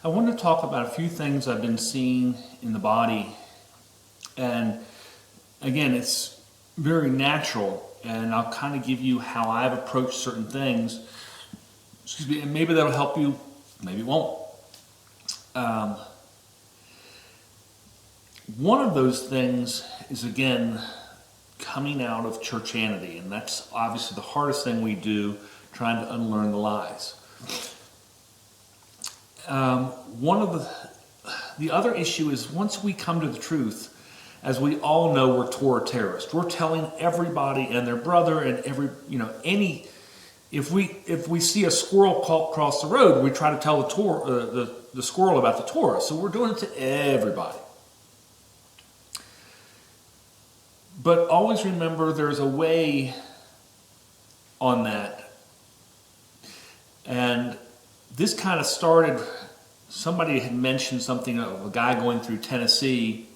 I want to talk about a few things I've been seeing in the body. And again, it's very natural, and I'll kind of give you how I've approached certain things. Excuse me, and maybe that'll help you, maybe it won't. Um, One of those things is, again, coming out of churchianity, and that's obviously the hardest thing we do, trying to unlearn the lies. One of the other issue is, once we come to the truth, as we all know, we're Torah terrorists. We're telling everybody and their brother and if we see a squirrel cross the road, we try to tell the squirrel about the Torah. So we're doing it to everybody. But always remember, there's a way on that. And this kind of started, somebody had mentioned something of a guy going through Tennessee,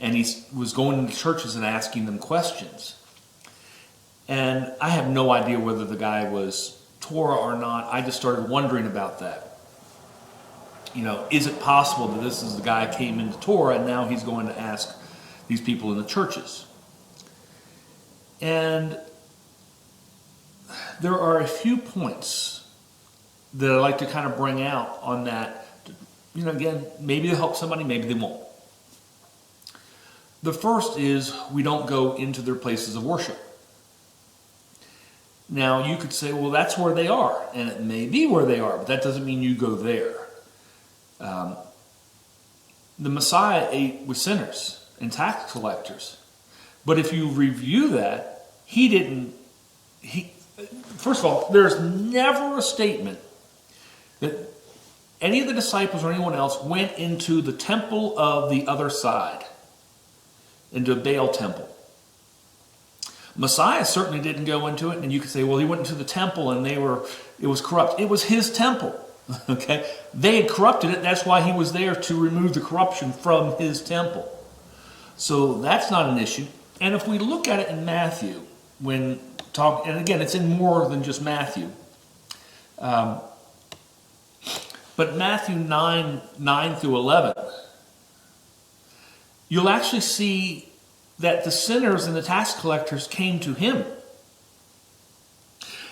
and he was going into churches and asking them questions. And I have no idea whether the guy was Torah or not. I just started wondering about that. Is it possible that this is the guy who came into Torah and now he's going to ask these people in the churches? And there are a few points that I like to kind of bring out on that. Again, maybe they'll help somebody, maybe they won't. The first is, we don't go into their places of worship. Now, you could say, well, that's where they are, and it may be where they are, but that doesn't mean you go there. The Messiah ate with sinners and tax collectors. But if you review that, first of all, there's never a statement that any of the disciples or anyone else went into the temple of the other side, into a Baal temple. Messiah certainly didn't go into it, and you could say, well, he went into the temple and it was corrupt. It was his temple. Okay? They had corrupted it, that's why he was there, to remove the corruption from his temple. So that's not an issue. And if we look at it in Matthew, and again, it's in more than just Matthew. But Matthew 9 through 11, you'll actually see that the sinners and the tax collectors came to him.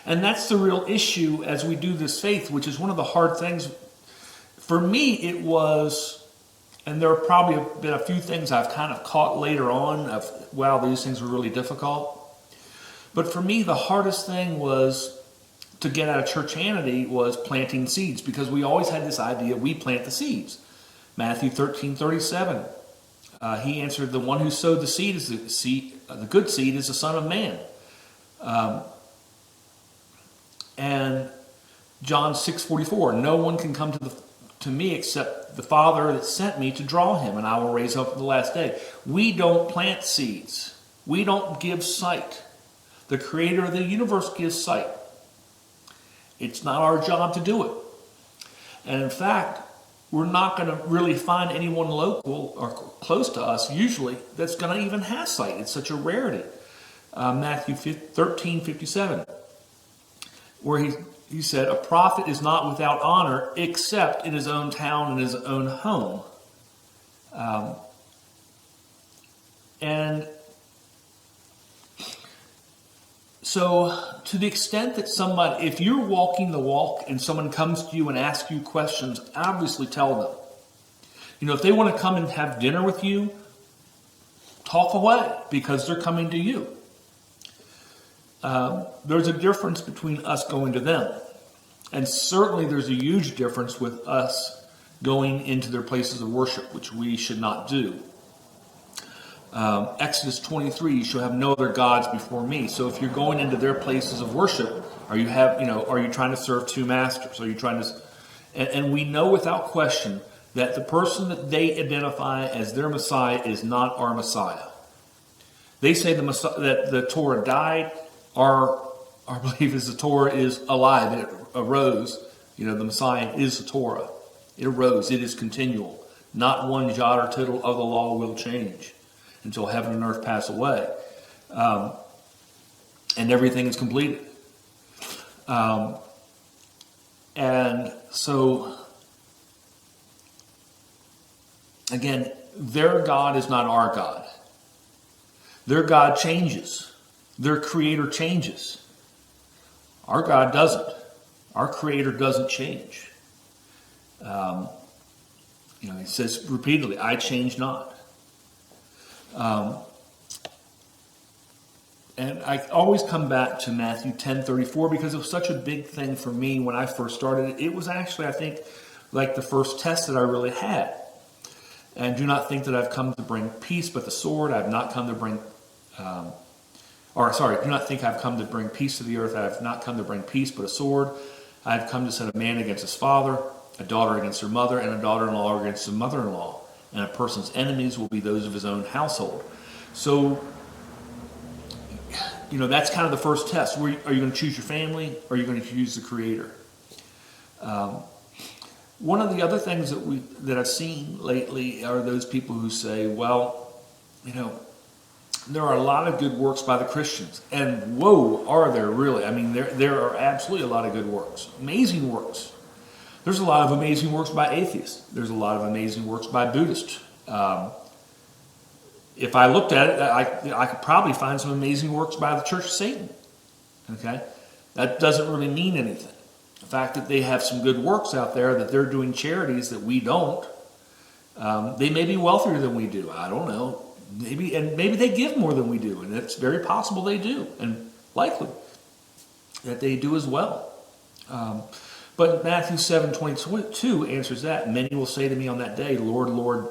And that's the real issue as we do this faith, which is one of the hard things. For me, it was, and there have probably been a few things I've kind of caught later on of, wow, these things were really difficult. But for me, the hardest thing was to get out of churchianity was planting seeds, because we always had this idea, we plant the seeds. Matthew 13:37. He answered, the one who sowed the seed is the good seed is the Son of Man. And John 6:44, no one can come to me except the Father that sent me to draw him, and I will raise up at the last day. We don't plant seeds. We don't give sight. The Creator of the universe gives sight. It's not our job to do it. And in fact, we're not going to really find anyone local or close to us, usually, that's going to even have sight. It's such a rarity. Matthew 13:57, where he said, a prophet is not without honor except in his own town and his own home. And so, to the extent that somebody, if you're walking the walk and someone comes to you and asks you questions, obviously tell them. If they want to come and have dinner with you, talk away, because they're coming to you. There's a difference between us going to them. And certainly there's a huge difference with us going into their places of worship, which we should not do. Exodus 23, you shall have no other gods before me. So if you're going into their places of worship, are you trying to serve two masters? Are you trying to, and we know without question that the person that they identify as their Messiah is not our Messiah. They say that the Torah died. Our belief is the Torah is alive. It arose. The Messiah is the Torah. It arose. It is continual. Not one jot or tittle of the law will change until heaven and earth pass away. And everything is completed. And so Again, their God is not our God. Their God changes. Their creator changes. Our God doesn't. Our creator doesn't change. He says repeatedly, I change not. And I always come back to Matthew 10:34 because it was such a big thing for me when I first started. It was actually, I think, like the first test that I really had. And do not think that I've come to bring peace but the sword. I have not come to bring, do not think I've come to bring peace to the earth. I have not come to bring peace but a sword. I have come to set a man against his father, a daughter against her mother, and a daughter-in-law against her mother-in-law. And a person's enemies will be those of his own household. So, that's kind of the first test. Are you going to choose your family, or are you going to choose the Creator? One of the other things that I've seen lately are those people who say, well, there are a lot of good works by the Christians. And whoa, are there really? I mean, there are absolutely a lot of good works. Amazing works. There's a lot of amazing works by atheists. There's a lot of amazing works by Buddhists. If I looked at it, I could probably find some amazing works by the Church of Satan. Okay? That doesn't really mean anything. The fact that they have some good works out there, that they're doing charities that we don't, they may be wealthier than we do. I don't know. Maybe they give more than we do, and it's very possible they do, and likely that they do as well. But Matthew 7:22 answers that. Many will say to me on that day, Lord, Lord,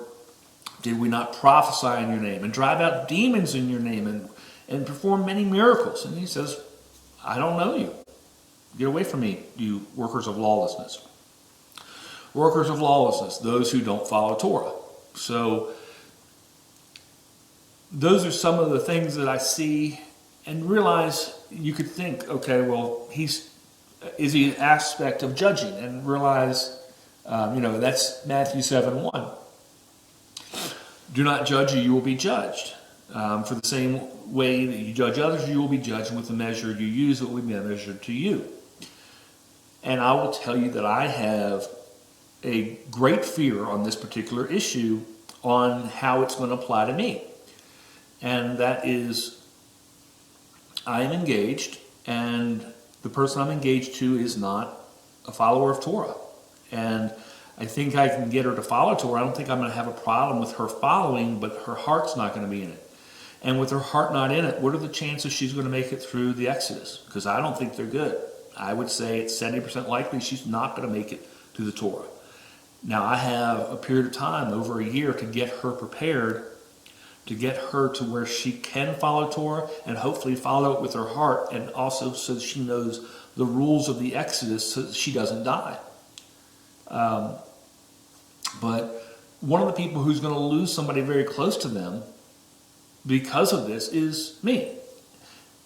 did we not prophesy in your name and drive out demons in your name and perform many miracles? And he says, I don't know you. Get away from me, you workers of lawlessness. Workers of lawlessness, those who don't follow Torah. So those are some of the things that I see and realize. You could think, okay, well, is he an aspect of judging? And realize, that's Matthew 7:1. Do not judge or you will be judged. For the same way that you judge others, you will be judged. With the measure you use, it will be measured to you. And I will tell you that I have a great fear on this particular issue on how it's going to apply to me. And that is, I am engaged, and the person I'm engaged to is not a follower of Torah. And I think I can get her to follow Torah. I don't think I'm going to have a problem with her following, but her heart's not going to be in it. And with her heart not in it, what are the chances she's going to make it through the Exodus? Because I don't think they're good. I would say it's 70% likely she's not going to make it to the Torah. Now, I have a period of time, over a year, to get her prepared, to get her to where she can follow Torah and hopefully follow it with her heart, and also so she knows the rules of the Exodus so that she doesn't die. But one of the people who's going to lose somebody very close to them because of this is me.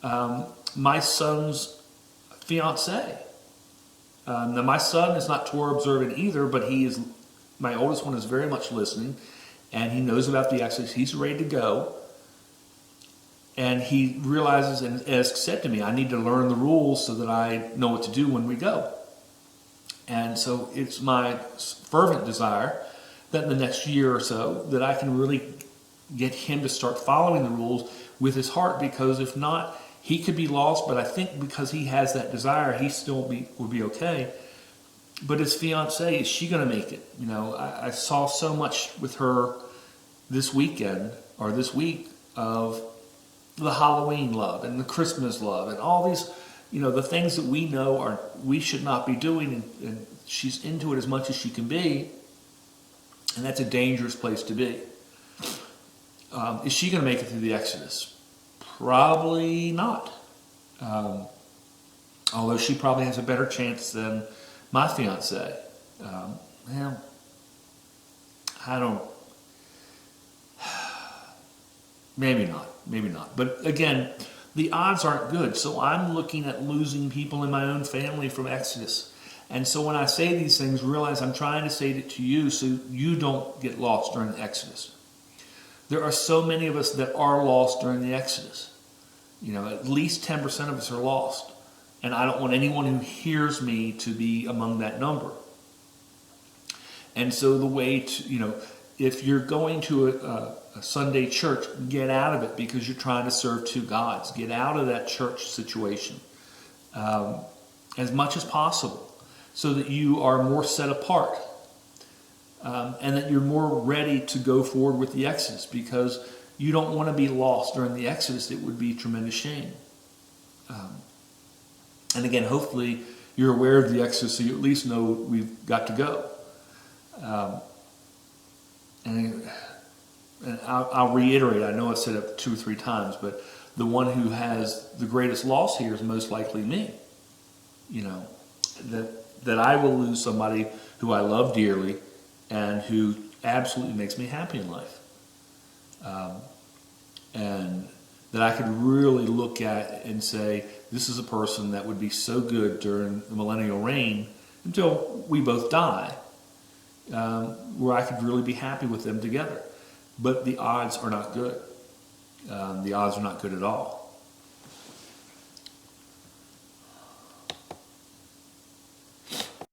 My son's fiance. Now, my son is not Torah observant either, but my oldest one is very much listening, and he knows about the Exodus. He's ready to go. And he realizes and has said to me, I need to learn the rules so that I know what to do when we go. And so it's my fervent desire that in the next year or so that I can really get him to start following the rules with his heart, because if not, he could be lost. But I think because he has that desire, he still will be okay. But his fiancée, is she going to make it? I saw so much with her this weekend or this week of the Halloween love and the Christmas love and all these, the things that we know we should not be doing, and she's into it as much as she can be, and that's a dangerous place to be. Is she going to make it through the Exodus? Probably not. Although she probably has a better chance than my fiance. I don't. Maybe not. But again, the odds aren't good. So I'm looking at losing people in my own family from Exodus. And so when I say these things, realize I'm trying to say it to you so you don't get lost during the Exodus. There are so many of us that are lost during the Exodus. At least 10% of us are lost. And I don't want anyone who hears me to be among that number. And so the way to, if you're going to a Sunday church, get out of it because you're trying to serve two gods. Get out of that church situation as much as possible so that you are more set apart and that you're more ready to go forward with the Exodus, because you don't want to be lost during the Exodus. It would be a tremendous shame. And again, hopefully you're aware of the Exodus, so you at least know we've got to go. And I'll reiterate, I know I've said it 2 or 3 times, but the one who has the greatest loss here is most likely me. You know, that I will lose somebody who I love dearly and who absolutely makes me happy in life. And that I could really look at and say, this is a person that would be so good during the millennial reign until we both die, where I could really be happy with them together. But the odds are not good. The odds are not good at all.